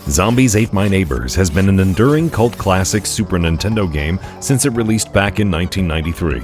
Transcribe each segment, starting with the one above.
Zombies Ate My Neighbors has been an enduring cult classic Super Nintendo game since it released back in 1993.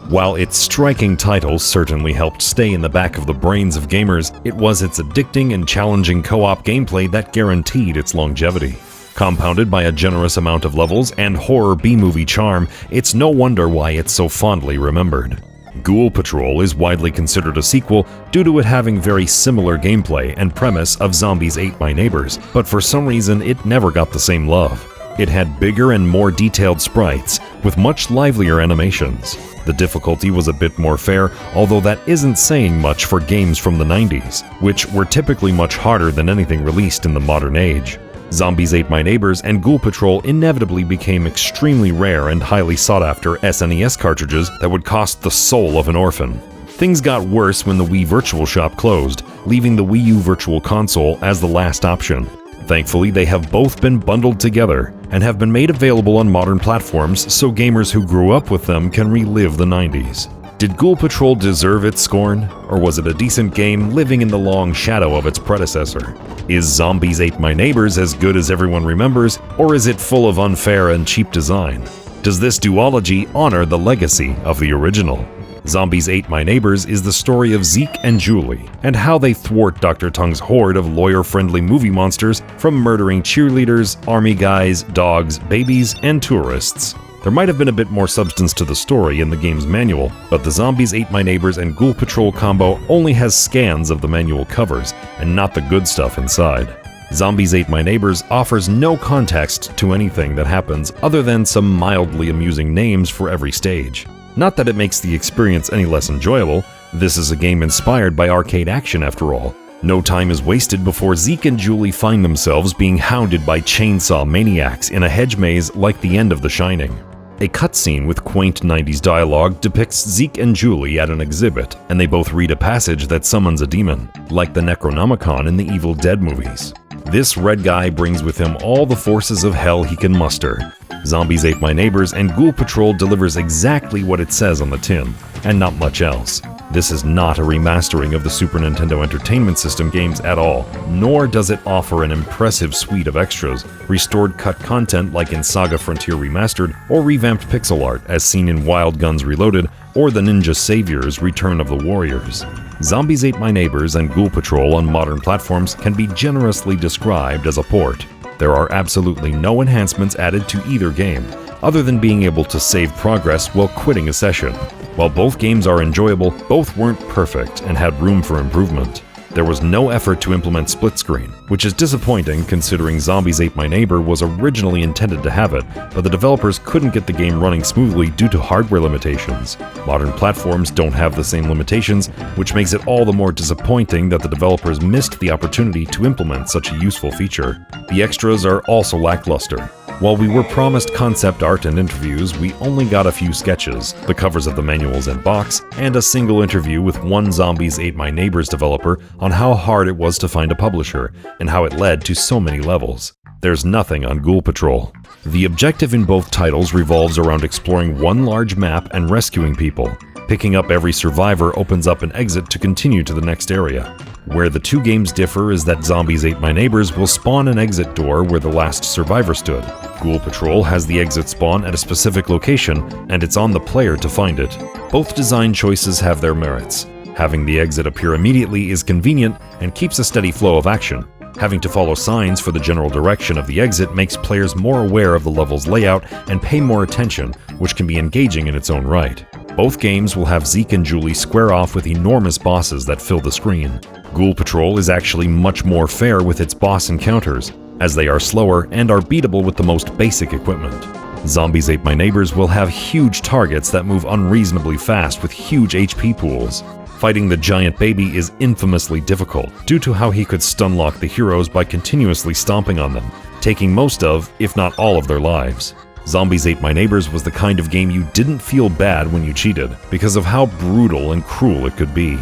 While its striking title certainly helped stay in the back of the brains of gamers, it was its addicting and challenging co-op gameplay that guaranteed its longevity. Compounded by a generous amount of levels and horror B-movie charm, it's no wonder why it's so fondly remembered. Ghoul Patrol is widely considered a sequel due to it having very similar gameplay and premise of Zombies Ate My Neighbors, but for some reason it never got the same love. It had bigger and more detailed sprites, with much livelier animations. The difficulty was a bit more fair, although that isn't saying much for games from the 90s, which were typically much harder than anything released in the modern age. Zombies Ate My Neighbors and Ghoul Patrol inevitably became extremely rare and highly sought-after SNES cartridges that would cost the soul of an orphan. Things got worse when the Wii Virtual Shop closed, leaving the Wii U Virtual Console as the last option. Thankfully, they have both been bundled together and have been made available on modern platforms so gamers who grew up with them can relive the 90s. Did Ghoul Patrol deserve its scorn, or was it a decent game living in the long shadow of its predecessor? Is Zombies Ate My Neighbors as good as everyone remembers, or is it full of unfair and cheap design? Does this duology honor the legacy of the original? Zombies Ate My Neighbors is the story of Zeke and Julie, and how they thwart Dr. Tongue's horde of lawyer-friendly movie monsters from murdering cheerleaders, army guys, dogs, babies, and tourists. There might have been a bit more substance to the story in the game's manual, but the Zombies Ate My Neighbors and Ghoul Patrol combo only has scans of the manual covers, and not the good stuff inside. Zombies Ate My Neighbors offers no context to anything that happens other than some mildly amusing names for every stage. Not that it makes the experience any less enjoyable, this is a game inspired by arcade action after all. No time is wasted before Zeke and Julie find themselves being hounded by chainsaw maniacs in a hedge maze like the end of The Shining. A cutscene with quaint 90s dialogue depicts Zeke and Julie at an exhibit, and they both read a passage that summons a demon, like the Necronomicon in the Evil Dead movies. This red guy brings with him all the forces of hell he can muster. Zombies Ate My Neighbors and Ghoul Patrol delivers exactly what it says on the tin, and not much else. This is not a remastering of the Super Nintendo Entertainment System games at all, nor does it offer an impressive suite of extras, restored cut content like in Saga Frontier Remastered, or revamped pixel art as seen in Wild Guns Reloaded, or the Ninja Savior's Return of the Warriors. Zombies Ate My Neighbors and Ghoul Patrol on modern platforms can be generously described as a port. There are absolutely no enhancements added to either game, other than being able to save progress while quitting a session. While both games are enjoyable, both weren't perfect and had room for improvement. There was no effort to implement split screen, which is disappointing considering Zombies Ate My Neighbor was originally intended to have it, but the developers couldn't get the game running smoothly due to hardware limitations. Modern platforms don't have the same limitations, which makes it all the more disappointing that the developers missed the opportunity to implement such a useful feature. The extras are also lackluster. While we were promised concept art and interviews, we only got a few sketches, the covers of the manuals and box, and a single interview with one Zombies Ate My Neighbors developer on how hard it was to find a publisher, and how it led to so many levels. There's nothing on Ghoul Patrol. The objective in both titles revolves around exploring one large map and rescuing people. Picking up every survivor opens up an exit to continue to the next area. Where the two games differ is that Zombies Ate My Neighbors will spawn an exit door where the last survivor stood. Ghoul Patrol has the exit spawn at a specific location, and it's on the player to find it. Both design choices have their merits. Having the exit appear immediately is convenient and keeps a steady flow of action. Having to follow signs for the general direction of the exit makes players more aware of the level's layout and pay more attention, which can be engaging in its own right. Both games will have Zeke and Julie square off with enormous bosses that fill the screen. Ghoul Patrol is actually much more fair with its boss encounters, as they are slower and are beatable with the most basic equipment. Zombies Ate My Neighbors will have huge targets that move unreasonably fast with huge HP pools. Fighting the giant baby is infamously difficult due to how he could stun-lock the heroes by continuously stomping on them, taking most of, if not all of their lives. Zombies Ate My Neighbors was the kind of game you didn't feel bad when you cheated, because of how brutal and cruel it could be.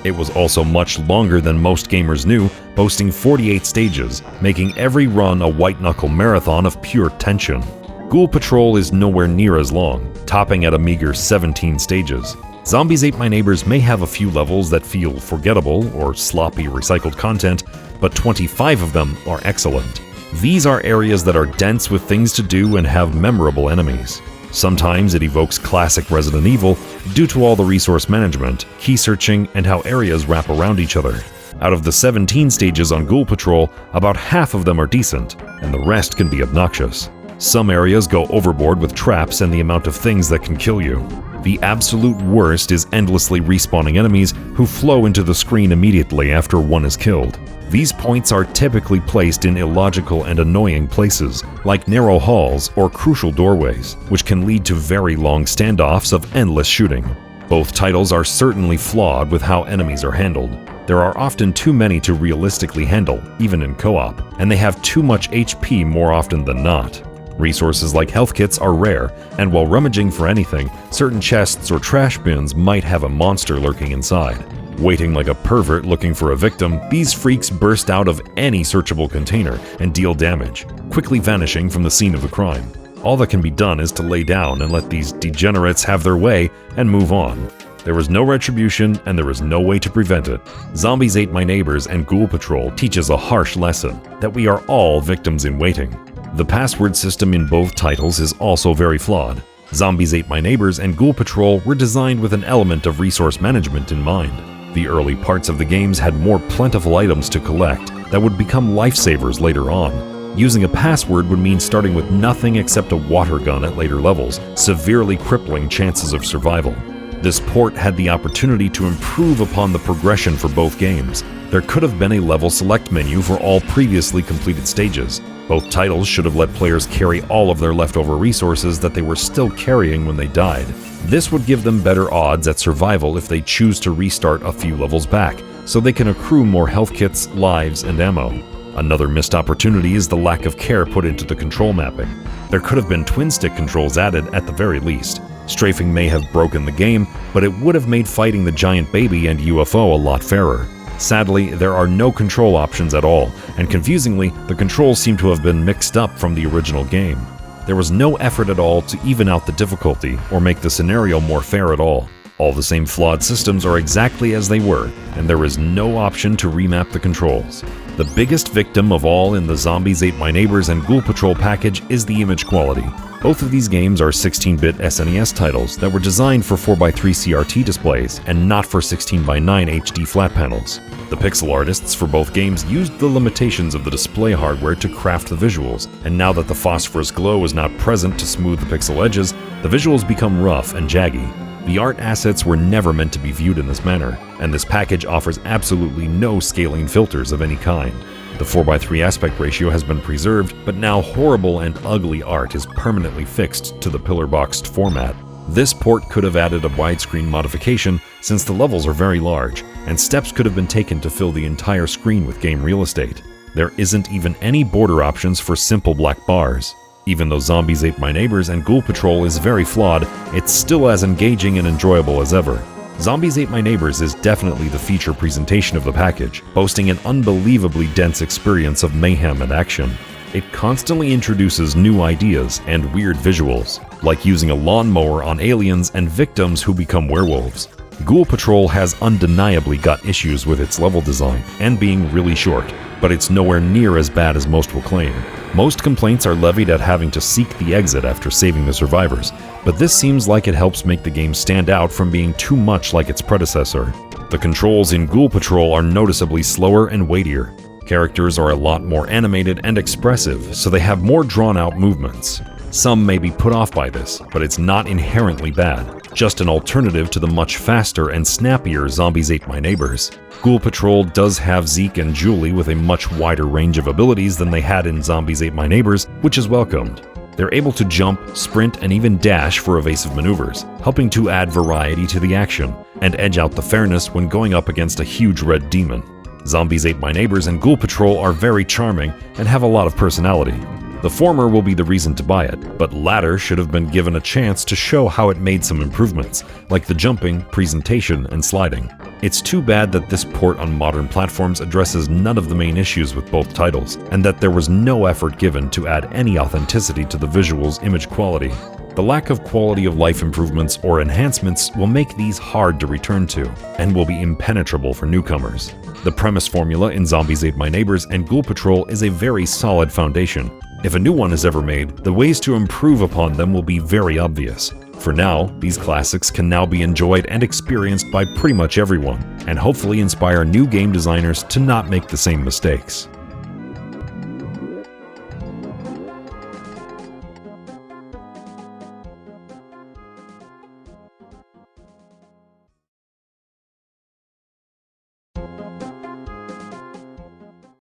It was also much longer than most gamers knew, boasting 48 stages, making every run a white-knuckle marathon of pure tension. Ghoul Patrol is nowhere near as long, topping at a meager 17 stages. Zombies Ate My Neighbors may have a few levels that feel forgettable or sloppy recycled content, but 25 of them are excellent. These are areas that are dense with things to do and have memorable enemies. Sometimes it evokes classic Resident Evil due to all the resource management, key searching, and how areas wrap around each other. Out of the 17 stages on Ghoul Patrol, about half of them are decent, and the rest can be obnoxious. Some areas go overboard with traps and the amount of things that can kill you. The absolute worst is endlessly respawning enemies who flow into the screen immediately after one is killed. These points are typically placed in illogical and annoying places, like narrow halls or crucial doorways, which can lead to very long standoffs of endless shooting. Both titles are certainly flawed with how enemies are handled. There are often too many to realistically handle, even in co-op, and they have too much HP more often than not. Resources like health kits are rare, and while rummaging for anything, certain chests or trash bins might have a monster lurking inside. Waiting like a pervert looking for a victim, these freaks burst out of any searchable container and deal damage, quickly vanishing from the scene of the crime. All that can be done is to lay down and let these degenerates have their way and move on. There is no retribution, and there is no way to prevent it. Zombies Ate My Neighbors and Ghoul Patrol teaches a harsh lesson, that we are all victims in waiting. The password system in both titles is also very flawed. Zombies Ate My Neighbors and Ghoul Patrol were designed with an element of resource management in mind. The early parts of the games had more plentiful items to collect that would become lifesavers later on. Using a password would mean starting with nothing except a water gun at later levels, severely crippling chances of survival. This port had the opportunity to improve upon the progression for both games. There could have been a level select menu for all previously completed stages. Both titles should have let players carry all of their leftover resources that they were still carrying when they died. This would give them better odds at survival if they choose to restart a few levels back, so they can accrue more health kits, lives, and ammo. Another missed opportunity is the lack of care put into the control mapping. There could have been twin-stick controls added at the very least. Strafing may have broken the game, but it would have made fighting the giant baby and UFO a lot fairer. Sadly, there are no control options at all, and confusingly, the controls seem to have been mixed up from the original game. There was no effort at all to even out the difficulty or make the scenario more fair at all. All the same flawed systems are exactly as they were, and there is no option to remap the controls. The biggest victim of all in the Zombies Ate My Neighbors and Ghoul Patrol package is the image quality. Both of these games are 16-bit SNES titles that were designed for 4x3 CRT displays and not for 16:9 HD flat panels. The pixel artists for both games used the limitations of the display hardware to craft the visuals, and now that the phosphorus glow is not present to smooth the pixel edges, the visuals become rough and jaggy. The art assets were never meant to be viewed in this manner, and this package offers absolutely no scaling filters of any kind. The 4x3 aspect ratio has been preserved, but now horrible and ugly art is permanently fixed to the pillar-boxed format. This port could have added a widescreen modification since the levels are very large, and steps could have been taken to fill the entire screen with game real estate. There isn't even any border options for simple black bars. Even though Zombies Ate My Neighbors and Ghoul Patrol is very flawed, it's still as engaging and enjoyable as ever. Zombies Ate My Neighbors is definitely the feature presentation of the package, boasting an unbelievably dense experience of mayhem and action. It constantly introduces new ideas and weird visuals, like using a lawnmower on aliens and victims who become werewolves. Ghoul Patrol has undeniably got issues with its level design and being really short, but it's nowhere near as bad as most will claim. Most complaints are levied at having to seek the exit after saving the survivors, but this seems like it helps make the game stand out from being too much like its predecessor. The controls in Ghoul Patrol are noticeably slower and weightier. Characters are a lot more animated and expressive, so they have more drawn-out movements. Some may be put off by this, but it's not inherently bad, just an alternative to the much faster and snappier Zombies Ate My Neighbors. Ghoul Patrol does have Zeke and Julie with a much wider range of abilities than they had in Zombies Ate My Neighbors, which is welcomed. They're able to jump, sprint, and even dash for evasive maneuvers, helping to add variety to the action, and edge out the fairness when going up against a huge red demon. Zombies Ate My Neighbors and Ghoul Patrol are very charming and have a lot of personality. The former will be the reason to buy it, but latter should have been given a chance to show how it made some improvements, like the jumping, presentation, and sliding. It's too bad that this port on modern platforms addresses none of the main issues with both titles, and that there was no effort given to add any authenticity to the visuals' image quality. The lack of quality of life improvements or enhancements will make these hard to return to, and will be impenetrable for newcomers. The premise formula in Zombies Ate My Neighbors and Ghoul Patrol is a very solid foundation. If a new one is ever made, the ways to improve upon them will be very obvious. For now, these classics can now be enjoyed and experienced by pretty much everyone, and hopefully inspire new game designers to not make the same mistakes.